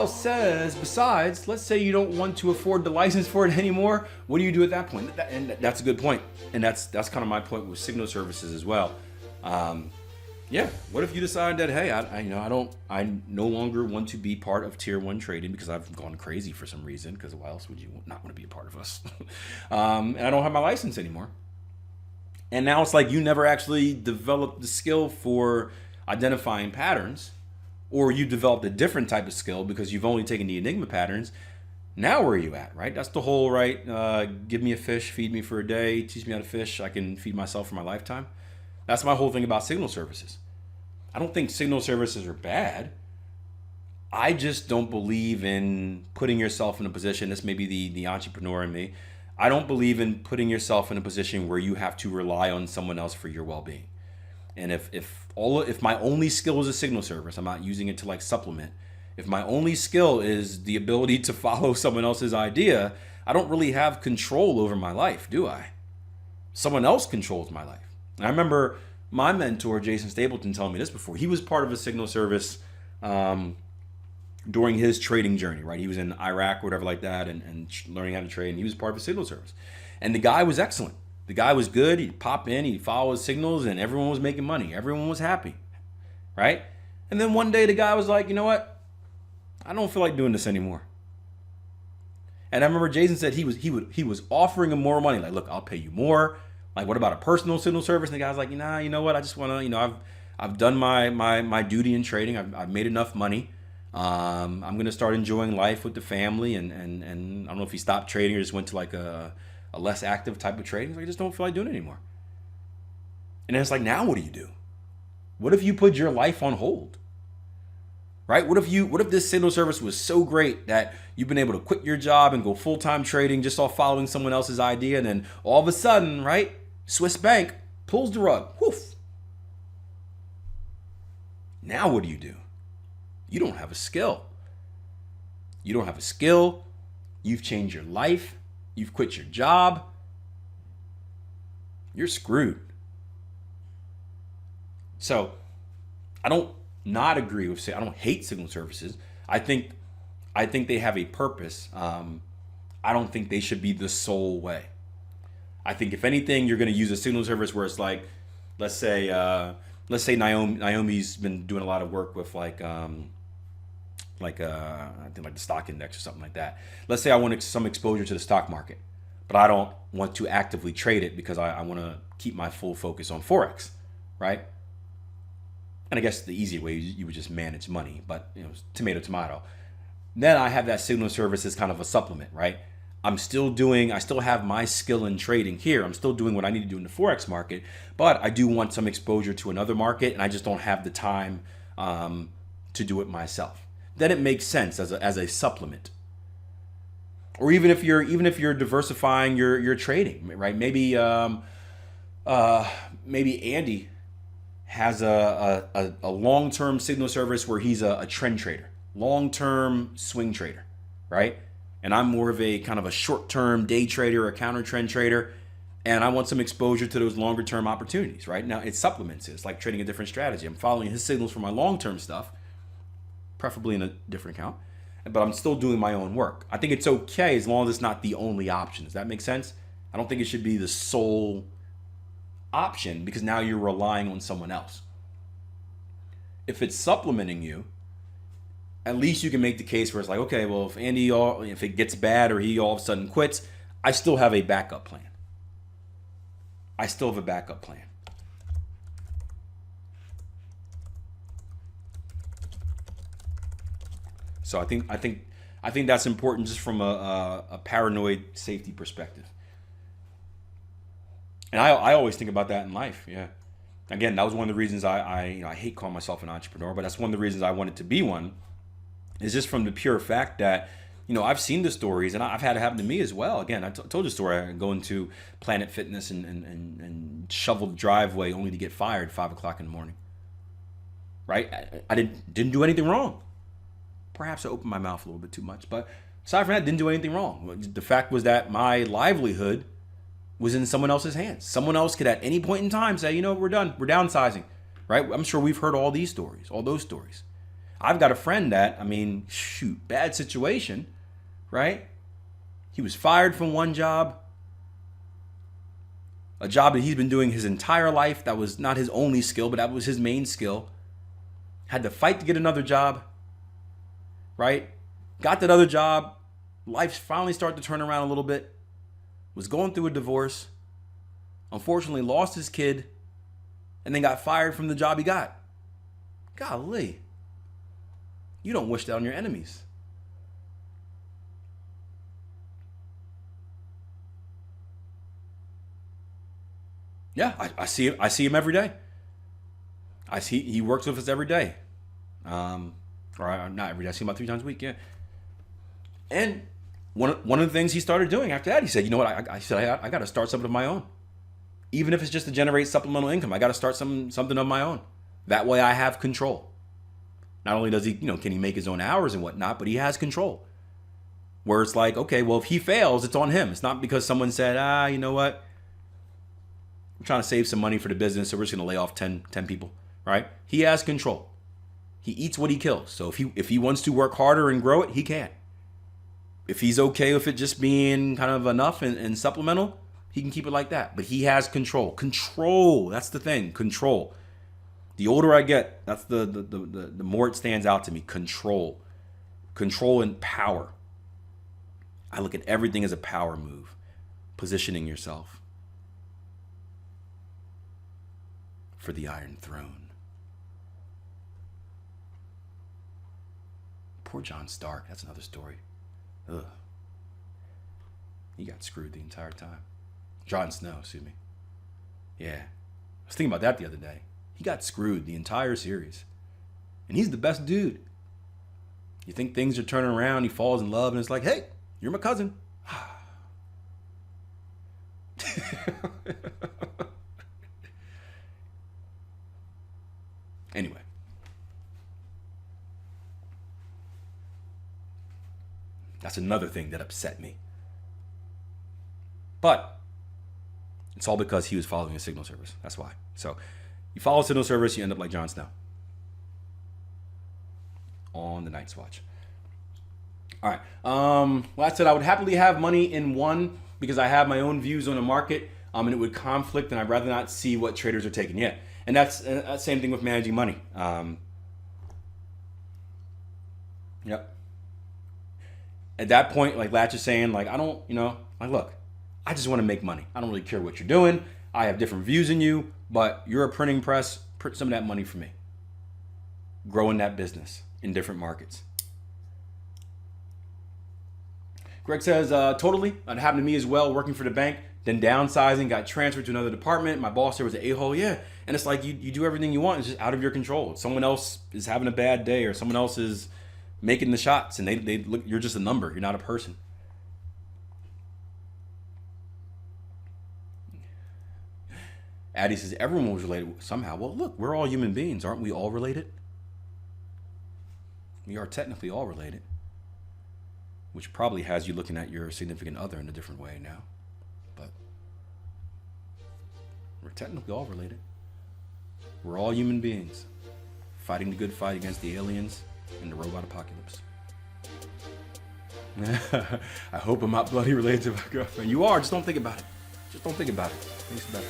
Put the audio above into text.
else says besides, let's say you don't want to afford the license for it anymore, what do you do at that point? And that's a good point. And that's kind of my point with signal services as well. Yeah, what if you decide that, hey, I no longer want to be part of tier one trading because I've gone crazy for some reason, because why else would you not want to be a part of us? And I don't have my license anymore. And now it's like you never actually developed the skill for identifying patterns, or you developed a different type of skill because you've only taken the Enigma patterns. Now where are you at, right? That's the whole, right? Give me a fish, feed me for a day, teach me how to fish, I can feed myself for my lifetime. That's my whole thing about signal services. I don't think signal services are bad. I just don't believe in putting yourself in a position, this may be the entrepreneur in me, I don't believe in putting yourself in a position where you have to rely on someone else for your well-being. And if my only skill is a signal service, I'm not using it to like supplement. If my only skill is the ability to follow someone else's idea, I don't really have control over my life, do I? Someone else controls my life. I remember my mentor, Jason Stapleton, telling me this before. He was part of a signal service during his trading journey, right? He was in Iraq or whatever like that and learning how to trade, and he was part of a signal service. And the guy was excellent. The guy was good. He'd pop in, he'd follow his signals, and everyone was making money. Everyone was happy, right? And then one day the guy was like, you know what? I don't feel like doing this anymore. And I remember Jason said he was offering him more money. Like, look, I'll pay you more. Like, what about a personal signal service? And the guy's like, nah, you know what? I just want to, I've done my duty in trading. I've made enough money. I'm going to start enjoying life with the family. And I don't know if he stopped trading or just went to like a less active type of trading. He's like, I just don't feel like doing it anymore. And then it's like, now what do you do? What if you put your life on hold? Right? What if this signal service was so great that you've been able to quit your job and go full-time trading just off following someone else's idea, and then all of a sudden, right, Swiss Bank pulls the rug. Woof. Now what do? You don't have a skill. You don't have a skill. You've changed your life. You've quit your job. You're screwed. So I don't not agree with, I don't hate signal services. I think they have a purpose. I don't think they should be the sole way. I think if anything, you're going to use a signal service where it's like, let's say Naomi's been doing a lot of work with I think like the stock index or something like that. Let's say I want some exposure to the stock market, but I don't want to actively trade it because I want to keep my full focus on Forex, right? And I guess the easy way, you would just manage money, but tomato. Then I have that signal service as kind of a supplement, right? I still have my skill in trading here. I'm still doing what I need to do in the Forex market, but I do want some exposure to another market, and I just don't have the time to do it myself. Then it makes sense as a supplement. Or even if you're diversifying your trading, right? Maybe Andy has a long-term signal service where he's a trend trader, long-term swing trader, right? And I'm more of a kind of a short-term day trader or counter trend trader, and I want some exposure to those longer-term opportunities, right? Now, it supplements it. It's like trading a different strategy. I'm following his signals for my long-term stuff, preferably in a different account, but I'm still doing my own work. I think it's okay as long as it's not the only option. Does that make sense? I don't think it should be the sole option because now you're relying on someone else. If it's supplementing you, at least you can make the case where it's like, okay, well, if it gets bad or he all of a sudden quits, I still have a backup plan. So I think that's important just from a paranoid safety perspective. And I always think about that in life. Yeah. Again, that was one of the reasons I hate calling myself an entrepreneur, but that's one of the reasons I wanted to be one. Is just from the pure fact that, I've seen the stories and I've had it happen to me as well. Again, I told you a story. I go into Planet Fitness and shovel the driveway only to get fired 5 o'clock in the morning. Right? I didn't do anything wrong. Perhaps I opened my mouth a little bit too much, but aside from that, didn't do anything wrong. The fact was that my livelihood was in someone else's hands. Someone else could at any point in time say, we're done. We're downsizing. Right? I'm sure we've heard all those stories. I've got a friend that, I mean, shoot, bad situation, right? He was fired from one job, a job that he's been doing his entire life. That was not his only skill, but that was his main skill. Had to fight to get another job, right? Got that other job. Life finally started to turn around a little bit. Was going through a divorce. Unfortunately, lost his kid. And then got fired from the job he got. Golly. You don't wish that on your enemies. Yeah, I see him. I see him every day. He works with us every day, or not every day. I see him about 3 times a week. Yeah, and one of the things he started doing after that, he said, you know what? I got to start something of my own, even if it's just to generate supplemental income. I got to start something of my own. That way, I have control. Not only does he, can he make his own hours and whatnot, but he has control. Where it's like, okay, well, if he fails, it's on him. It's not because someone said, you know what? I'm trying to save some money for the business, so we're just going to lay off 10 people, right? He has control. He eats what he kills. So if he wants to work harder and grow it, he can. If he's okay with it just being kind of enough and supplemental, he can keep it like that. But he has control. Control, that's the thing, control. The older I get, that's the more it stands out to me. Control. Control and power. I look at everything as a power move. Positioning yourself for the Iron Throne. Poor John Stark, that's another story. Ugh. He got screwed the entire time. Jon Snow, excuse me. Yeah. I was thinking about that the other day. He got screwed the entire series. And he's the best dude. You think things are turning around, he falls in love, and it's like, hey, you're my cousin. Anyway. That's another thing that upset me. But it's all because he was following a signal service. That's why. So you follow signal service, you end up like Jon Snow on the Night's Watch. All right. Well, I said I would happily have money in one because I have my own views on the market, and it would conflict, and I'd rather not see what traders are taking yet. And that's the same thing with managing money. Yep. At that point, like Latch is saying, like, I don't, look, I just want to make money. I don't really care what you're doing. I have different views than you, but you're a printing press. Print some of that money for me. Growing that business in different markets. Greg says, totally. It happened to me as well, working for the bank, then downsizing, got transferred to another department. My boss there was an a-hole, yeah. And it's like you do everything you want. It's just out of your control. Someone else is having a bad day or someone else is making the shots and they look, you're just a number. You're not a person. Addie says, everyone was related somehow. Well, look, we're all human beings. Aren't we all related? We are technically all related. Which probably has you looking at your significant other in a different way now. But we're technically all related. We're all human beings fighting the good fight against the aliens and the robot apocalypse. I hope I'm not bloody related to my girlfriend. You are, just don't think about it. Just don't think about it. Makes it better.